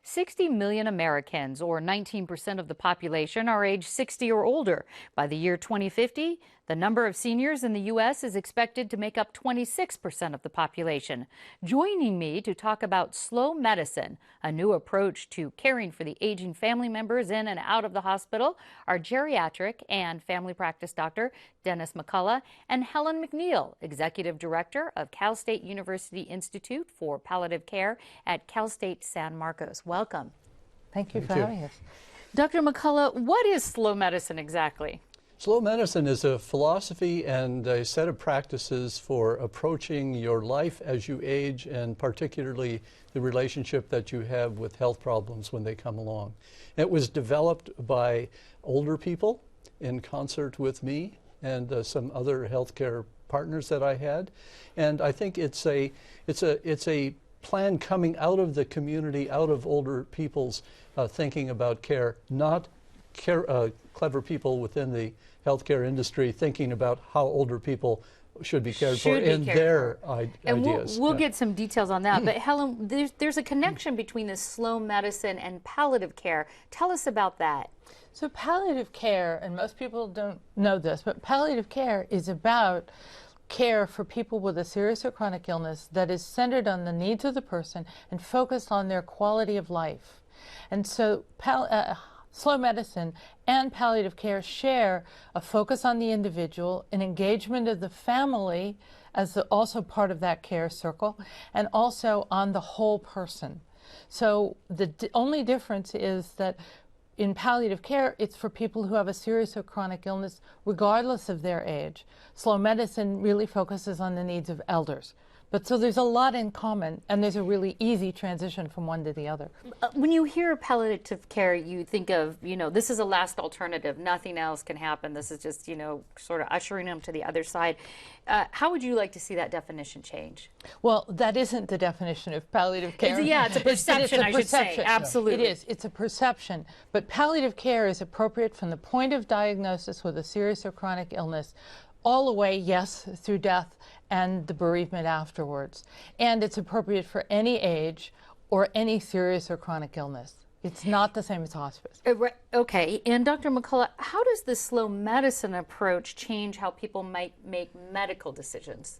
60 million Americans, or 19% of the population, are age 60 or older. By the year 2050, the number of seniors in the U.S. is expected to make up 26% of the population. Joining me to talk about slow medicine, a new approach to caring for the aging family members in and out of the hospital, are geriatric and family practice doctor Dennis McCullough and Helen McNeil, Executive Director of Cal State University Institute for Palliative Care at Cal State San Marcos. Welcome. Thank you for having us. Dr. McCullough, what is slow medicine exactly? Slow medicine is a philosophy and a set of practices for approaching your life as you age, and particularly the relationship that you have with health problems when they come along. It was developed by older people in concert with me and some other healthcare partners that I had, and I think it's a plan coming out of the community, out of older people's thinking about care, not clever people within the healthcare industry thinking about how older people should be cared for in their ideas. We'll get some details on that. But Helen, there's a connection between the slow medicine and palliative care. Tell us about that. So palliative care, and most people don't know this, but palliative care is about care for people with a serious or chronic illness that is centered on the needs of the person and focused on their quality of life. And so slow medicine and palliative care share a focus on the individual, an engagement of the family as also part of that care circle, and also on the whole person. So the only difference is that in palliative care, it's for people who have a serious or chronic illness, regardless of their age. Slow medicine really focuses on the needs of elders. But so there's a lot in common, and there's a really easy transition from one to the other. When you hear palliative care, you think of, this is a last alternative. Nothing else can happen. This is just, sort of ushering them to the other side. How would you like to see that definition change? Well, that isn't the definition of palliative care. It's a perception, I should say. Absolutely. It is. It's a perception. But palliative care is appropriate from the point of diagnosis with a serious or chronic illness all the way, yes, through death and the bereavement afterwards. And it's appropriate for any age or any serious or chronic illness. It's not the same as hospice. Okay. And Dr. McCullough, how does the slow medicine approach change how people might make medical decisions?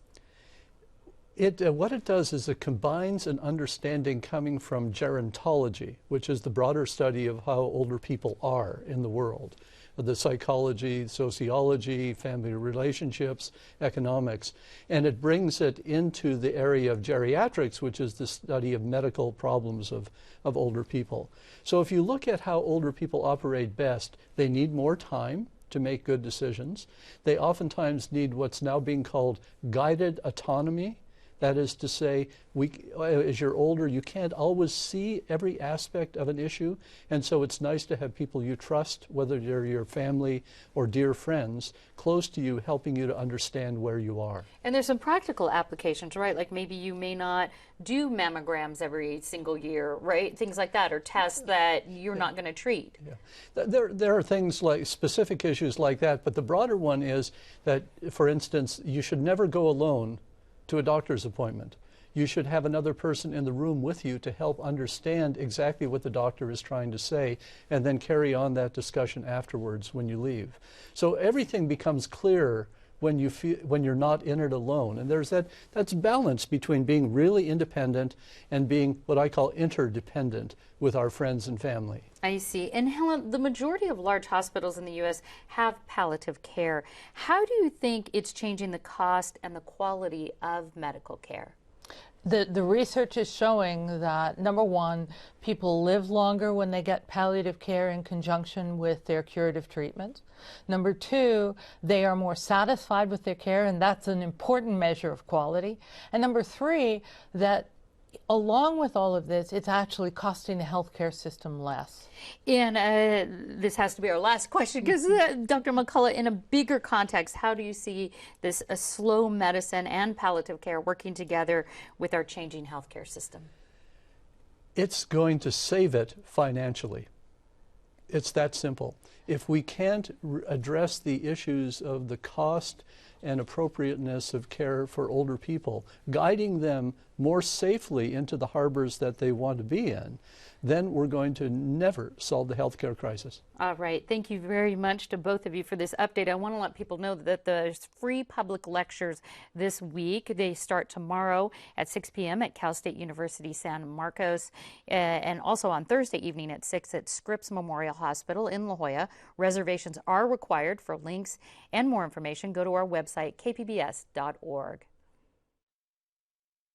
What it does is it combines an understanding coming from gerontology, which is the broader study of how older people are in the world, the psychology, sociology, family relationships, economics, and it brings it into the area of geriatrics, which is the study of medical problems of older people. So if you look at how older people operate best, they need more time to make good decisions. They oftentimes need what's now being called guided autonomy. That is to say, as you're older, you can't always see every aspect of an issue, and so it's nice to have people you trust, whether they're your family or dear friends, close to you, helping you to understand where you are. And there's some practical applications, right? Like maybe you may not do mammograms every single year, right? Things like that, or tests that you're not going to treat. Yeah. There are things like specific issues like that, but the broader one is that, for instance, you should never go alone to a doctor's appointment. You should have another person in the room with you to help understand exactly what the doctor is trying to say, and then carry on that discussion afterwards when you leave. So everything becomes clearer when you're not in it alone. And that's balance between being really independent and being what I call interdependent with our friends and family. I see. And Helen, the majority of large hospitals in the U.S. have palliative care. How do you think it's changing the cost and the quality of medical care? The research is showing that, number one, people live longer when they get palliative care in conjunction with their curative treatment. Number two, they are more satisfied with their care, and that's an important measure of quality. And number three, that along with all of this, it's actually costing the healthcare system less. And this has to be our last question, because Dr. McCullough, in a bigger context, how do you see this slow medicine and palliative care working together with our changing healthcare system? It's going to save it financially. It's that simple. If we can't address the issues of the cost and appropriateness of care for older people, guiding them more safely into the harbors that they want to be in, then we're going to never solve the healthcare crisis. All right. Thank you very much to both of you for this update. I want to let people know that there's free public lectures this week. They start tomorrow at 6 p.m. at Cal State University San Marcos, and also on Thursday evening at 6 at Scripps Memorial Hospital in La Jolla. Reservations are required. For links and more information, go to our website, kpbs.org.